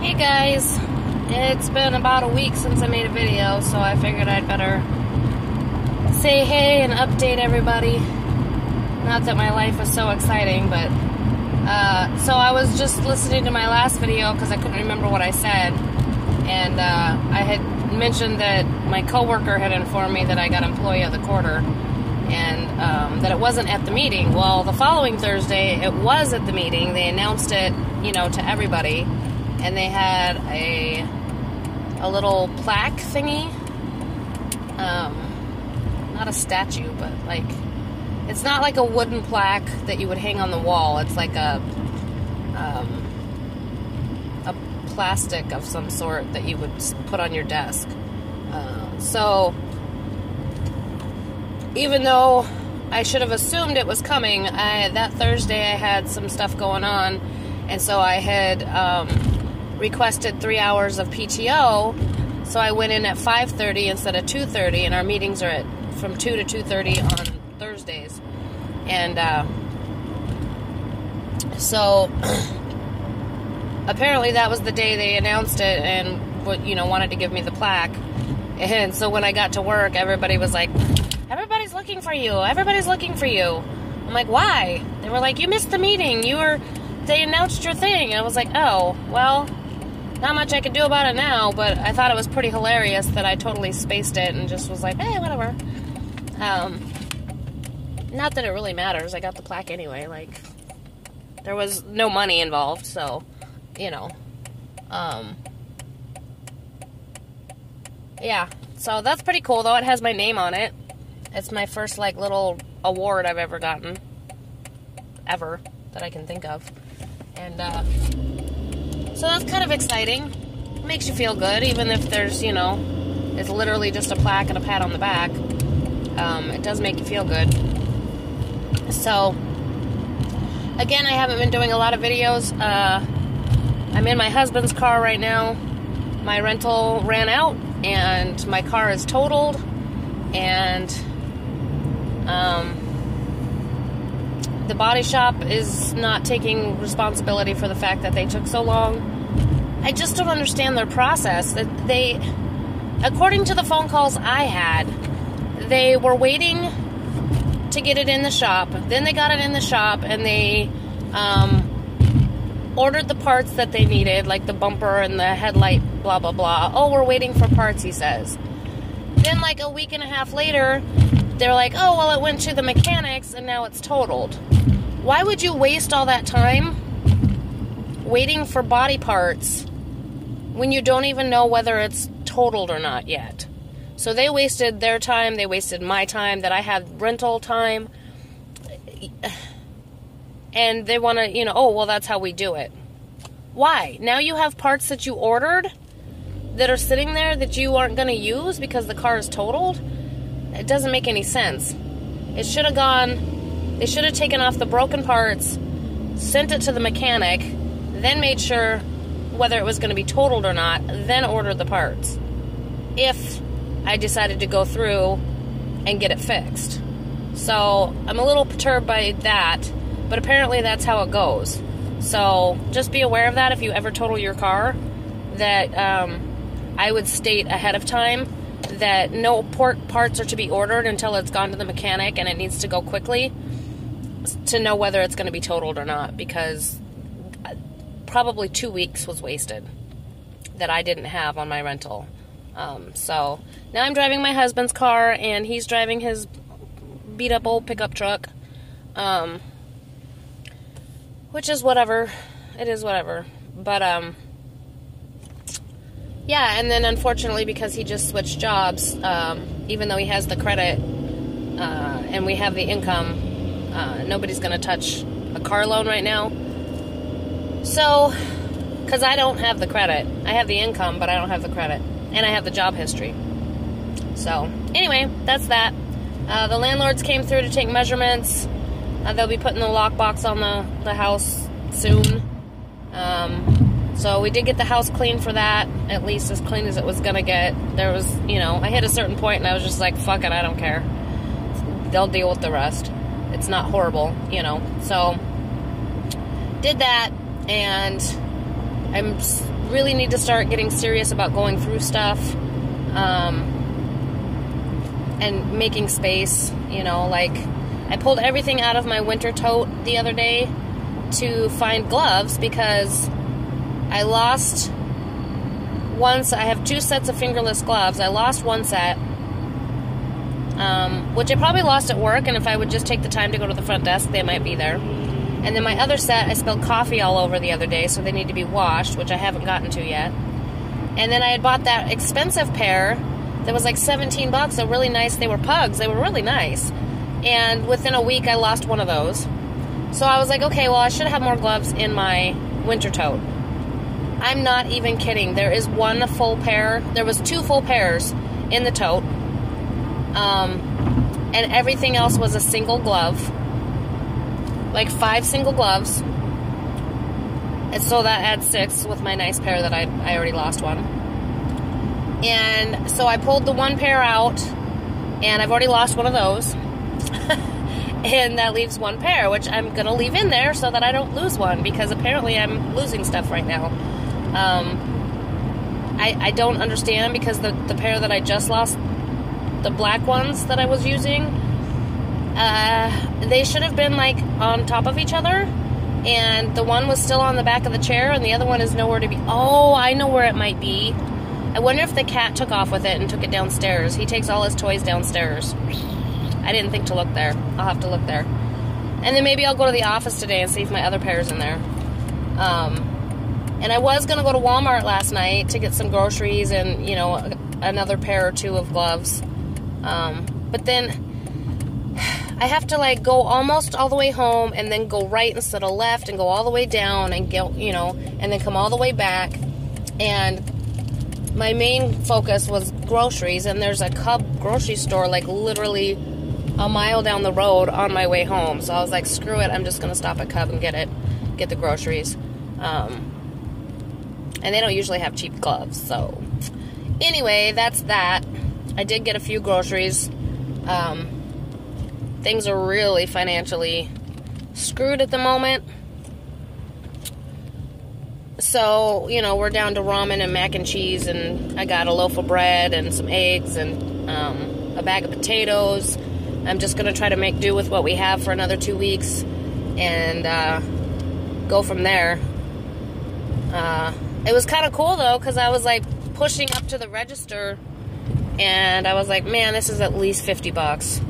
Hey guys, it's been about a week since I made a video, so I figured I'd better say hey and update everybody. Not that my life is so exciting, but so I was just listening to my last video because I couldn't remember what I said, and I had mentioned that my coworker had informed me that I got Employee of the Quarter, and that it wasn't at the meeting. Well, the following Thursday, it was at the meeting. They announced it, to everybody, and they had a little plaque thingy. Not a statue, but it's not like a wooden plaque that you would hang on the wall. It's like a plastic of some sort that you would put on your desk. So even though I should have assumed it was coming, that Thursday I had some stuff going on, and so I had requested 3 hours of PTO, so I went in at 5:30 instead of 2:30, and our meetings are from 2 to 2:30 on Thursdays. And so apparently that was the day they announced it and wanted to give me the plaque. And so when I got to work, everybody was like, everybody's looking for you, everybody's looking for you. I'm like, why? They were like, you missed the meeting, they announced your thing. I was like, oh, well, not much I could do about it now, but I thought it was pretty hilarious that I totally spaced it and just was like, hey, whatever. Not that it really matters. I got the plaque anyway. There was no money involved, so, yeah. So that's pretty cool, though. It has my name on it. It's my first, little award I've ever gotten. Ever, that I can think of. And, so that's kind of exciting. It makes you feel good, even if there's, it's literally just a plaque and a pat on the back. It does make you feel good. So, again, I haven't been doing a lot of videos. I'm in my husband's car right now. My rental ran out, and my car is totaled, and the body shop is not taking responsibility for the fact that they took so long. I just don't understand their process. They, according to the phone calls I had, they were waiting to get it in the shop. Then they got it in the shop, and they ordered the parts that they needed, like the bumper and the headlight, blah, blah, blah. Oh, we're waiting for parts, he says. Then, a week and a half later, they're like, oh, well, it went to the mechanics, and now it's totaled. Why would you waste all that time waiting for body parts when you don't even know whether it's totaled or not yet? So they wasted their time, they wasted my time, that I had rental time, and they want to, oh, well, that's how we do it. Why? Now you have parts that you ordered that are sitting there that you aren't going to use because the car is totaled? It doesn't make any sense. It should have they should have taken off the broken parts, sent it to the mechanic, then made sure whether it was going to be totaled or not, then ordered the parts. If I decided to go through and get it fixed. So I'm a little perturbed by that, but apparently that's how it goes. So just be aware of that if you ever total your car, that I would state ahead of time that no parts are to be ordered until it's gone to the mechanic, and it needs to go quickly to know whether it's going to be totaled or not, because probably 2 weeks was wasted that I didn't have on my rental. So now I'm driving my husband's car, and he's driving his beat up old pickup truck, which is whatever. It is whatever. But, yeah, and then unfortunately, because he just switched jobs, even though he has the credit, and we have the income, nobody's going to touch a car loan right now. So, because I don't have the credit. I have the income, but I don't have the credit. And I have the job history. So, anyway, that's that. The landlords came through to take measurements. They'll be putting the lockbox on the house soon. So we did get the house clean for that, at least as clean as it was going to get. There was, I hit a certain point and I was just like, fuck it, I don't care. They'll deal with the rest. It's not horrible, So, did that, and I'm really need to start getting serious about going through stuff, and making space, you know, like, I pulled everything out of my winter tote the other day to find gloves because I lost I have 2 sets of fingerless gloves. I lost one set, which I probably lost at work, and if I would just take the time to go to the front desk, they might be there. And then my other set, I spilled coffee all over the other day, so they need to be washed, which I haven't gotten to yet. And then I had bought that expensive pair that was like $17. They're really nice. They were pugs. They were really nice. And within a week, I lost one of those. So I was like, okay, well, I should have more gloves in my winter tote. I'm not even kidding. There is one full pair. There was 2 full pairs in the tote. And everything else was a single glove. Like 5 single gloves. And so that adds 6 with my nice pair that I already lost one. And so I pulled the one pair out, and I've already lost one of those. And that leaves one pair, which I'm going to leave in there so that I don't lose one, because apparently I'm losing stuff right now. I don't understand, because the pair that I just lost, the black ones that I was using, they should have been like on top of each other, and the one was still on the back of the chair and the other one is nowhere to be. Oh, I know where it might be. I wonder if the cat took off with it and took it downstairs. He takes all his toys downstairs. I didn't think to look there. I'll have to look there. And then maybe I'll go to the office today and see if my other pair's in there. And I was going to go to Walmart last night to get some groceries and, you know, another pair or 2 of gloves. But then I have to, like, go almost all the way home and then go right instead of left and go all the way down and go, you know, and then come all the way back. And my main focus was groceries, and there's a Cub grocery store, like, literally a mile down the road on my way home. So I was like, screw it, I'm just going to stop at Cub and get the groceries. And they don't usually have cheap gloves, so anyway, that's that. I did get a few groceries. Things are really financially screwed at the moment. So, you know, we're down to ramen and mac and cheese, and I got a loaf of bread and some eggs and a bag of potatoes. I'm just going to try to make do with what we have for another 2 weeks and go from there. It was kind of cool, though, because I was, like, pushing up to the register, and I was like, man, this is at least $50.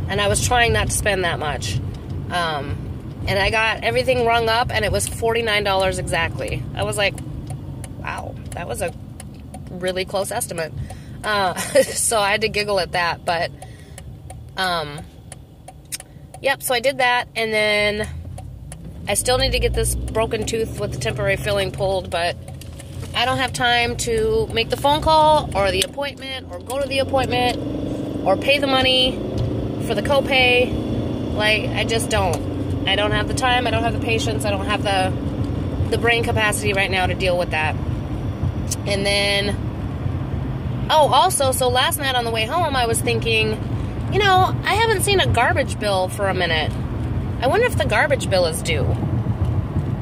And I was trying not to spend that much. And I got everything rung up, and it was $49 exactly. I was like, wow, that was a really close estimate. So I had to giggle at that, but, yep, so I did that, and then I still need to get this broken tooth with the temporary filling pulled, but I don't have time to make the phone call or the appointment or go to the appointment or pay the money for the copay. Like, I just don't. I don't have the time. I don't have the patience. I don't have the brain capacity right now to deal with that. And then, oh, also, so last night on the way home, I was thinking, you know, I haven't seen a garbage bill for a minute. I wonder if the garbage bill is due.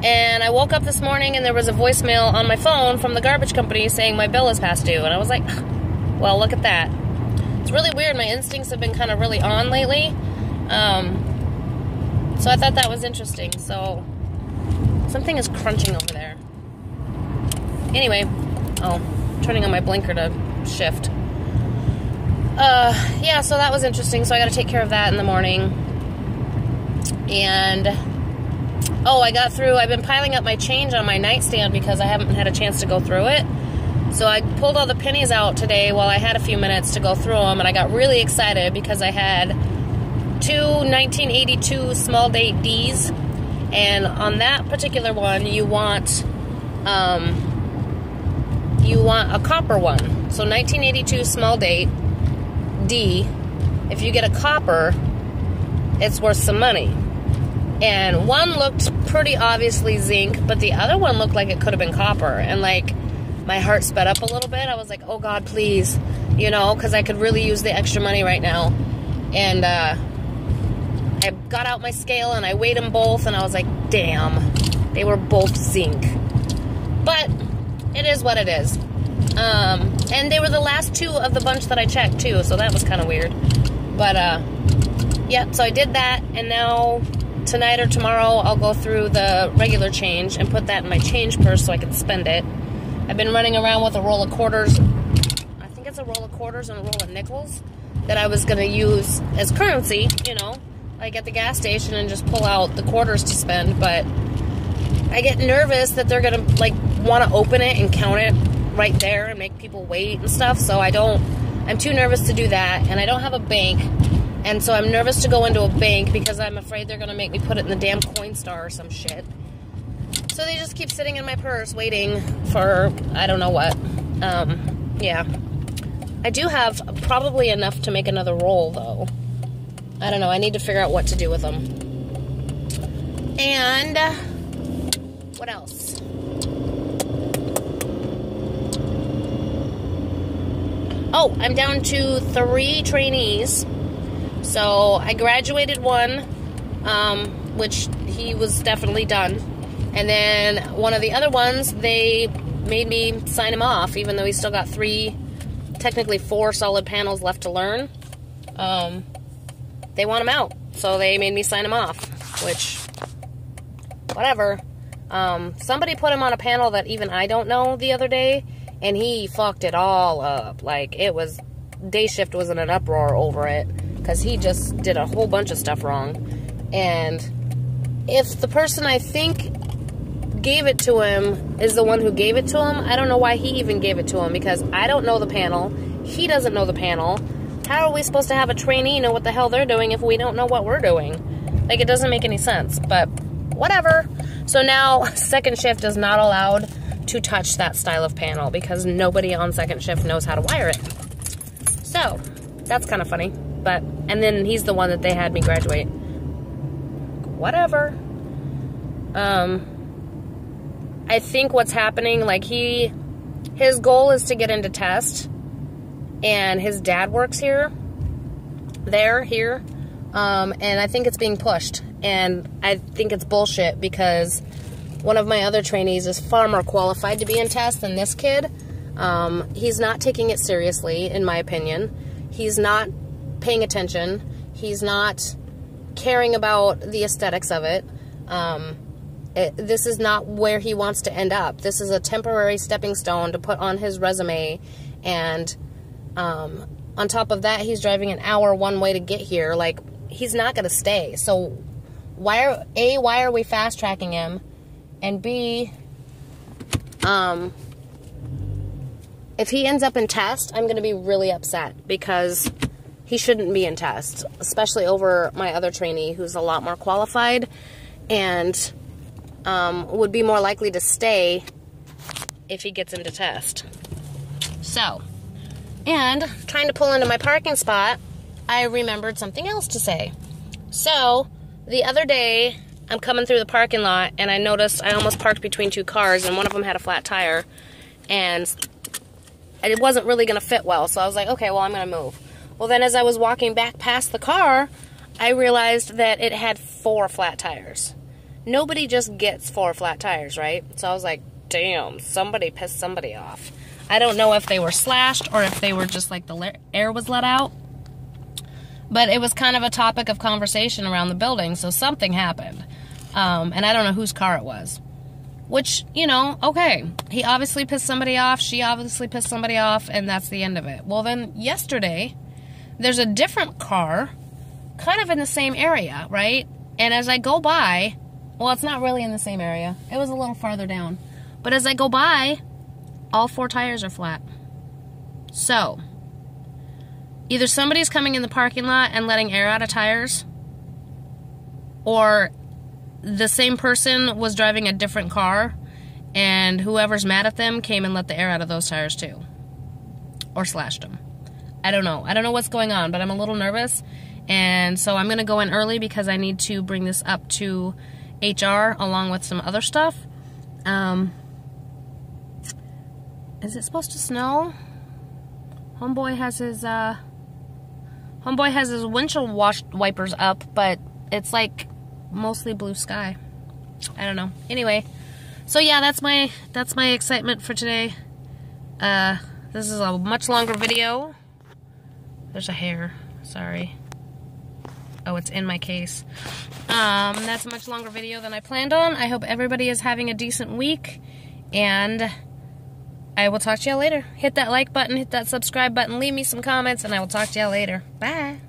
And I woke up this morning and there was a voicemail on my phone from the garbage company saying my bill is past due. And I was like, well, look at that. It's really weird. My instincts have been kind of really on lately. So I thought that was interesting. So something is crunching over there. Anyway, oh, turning on my blinker to shift. Yeah, so that was interesting. So I got to take care of that in the morning. And, oh, I got through, I've been piling up my change on my nightstand because I haven't had a chance to go through it. So I pulled all the pennies out today while I had a few minutes to go through them, and I got really excited because I had 2 1982 small date D's, and on that particular one, you want a copper one. So 1982 small date D, if you get a copper, it's worth some money. And one looked pretty obviously zinc, but the other one looked like it could have been copper. And, like, my heart sped up a little bit. I was like, oh, God, please. You know, because I could really use the extra money right now. And I got out my scale, and I weighed them both, and I was like, damn. They were both zinc. But it is what it is. And they were the last 2 of the bunch that I checked, too, so that was kind of weird. But, yeah, so I did that, and now tonight or tomorrow I'll go through the regular change and put that in my change purse so I can spend it. I've been running around with a roll of quarters. I think it's a roll of quarters and a roll of nickels that I was going to use as currency, you know, like at the gas station and just pull out the quarters to spend. But I get nervous that they're going to, like, want to open it and count it right there and make people wait and stuff. So I'm too nervous to do that. And I don't have a bank. And so I'm nervous to go into a bank because I'm afraid they're going to make me put it in the damn Coinstar or some shit. So they just keep sitting in my purse waiting for I don't know what. Yeah. I do have probably enough to make another roll, though. I don't know. I need to figure out what to do with them. And what else? Oh, I'm down to 3 trainees. So I graduated one, which he was definitely done. And then one of the other ones, they made me sign him off, even though he's still got 3, technically 4 solid panels left to learn. They want him out, so they made me sign him off, which, whatever. Somebody put him on a panel that even I don't know the other day, and he fucked it all up. Like, it was, day shift was in an uproar over it, because he just did a whole bunch of stuff wrong. And if the person I think gave it to him is the one who gave it to him, I don't know why he even gave it to him, because I don't know the panel, he doesn't know the panel. How are we supposed to have a trainee know what the hell they're doing if we don't know what we're doing? Like, it doesn't make any sense, but whatever. So now, second shift is not allowed to touch that style of panel because nobody on second shift knows how to wire it. So, that's kind of funny, but, and then he's the one that they had me graduate. Whatever. I think what's happening, like, his goal is to get into test, and his dad works here, here, and I think it's being pushed, and I think it's bullshit, because one of my other trainees is far more qualified to be in test than this kid. He's not taking it seriously, in my opinion. He's not paying attention. He's not caring about the aesthetics of it. This is not where he wants to end up. This is a temporary stepping stone to put on his resume, and on top of that, he's driving an hour one way to get here. Like, he's not going to stay. So, why are we fast tracking him? And B, if he ends up in test, I'm going to be really upset, because he shouldn't be in test, especially over my other trainee who's a lot more qualified and would be more likely to stay if he gets into test. So, and trying to pull into my parking spot, I remembered something else to say. So, the other day, I'm coming through the parking lot, and I noticed I almost parked between 2 cars, and one of them had a flat tire, and it wasn't really going to fit well, so I was like, okay, well, I'm going to move. Well, then as I was walking back past the car, I realized that it had 4 flat tires. Nobody just gets 4 flat tires, right? So I was like, damn, somebody pissed somebody off. I don't know if they were slashed or if they were just like the air was let out. But it was kind of a topic of conversation around the building, so something happened. And I don't know whose car it was. Which, you know, okay. He obviously pissed somebody off, she obviously pissed somebody off, and that's the end of it. Well, then yesterday, there's a different car kind of in the same area, right? And as I go by, well, it's not really in the same area. It was a little farther down. But as I go by, all 4 tires are flat. So, either somebody's coming in the parking lot and letting air out of tires, or the same person was driving a different car, and whoever's mad at them came and let the air out of those tires too. Or slashed them. I don't know. I don't know what's going on, but I'm a little nervous. And so I'm going to go in early because I need to bring this up to HR along with some other stuff. Is it supposed to snow? Homeboy has his windshield wipers up, but it's like mostly blue sky. I don't know. Anyway, So yeah, that's my excitement for today. This is a much longer video. There's a hair. Sorry. Oh, it's in my case. That's a much longer video than I planned on. I hope everybody is having a decent week, and I will talk to y'all later. Hit that like button, hit that subscribe button, leave me some comments, and I will talk to y'all later. Bye.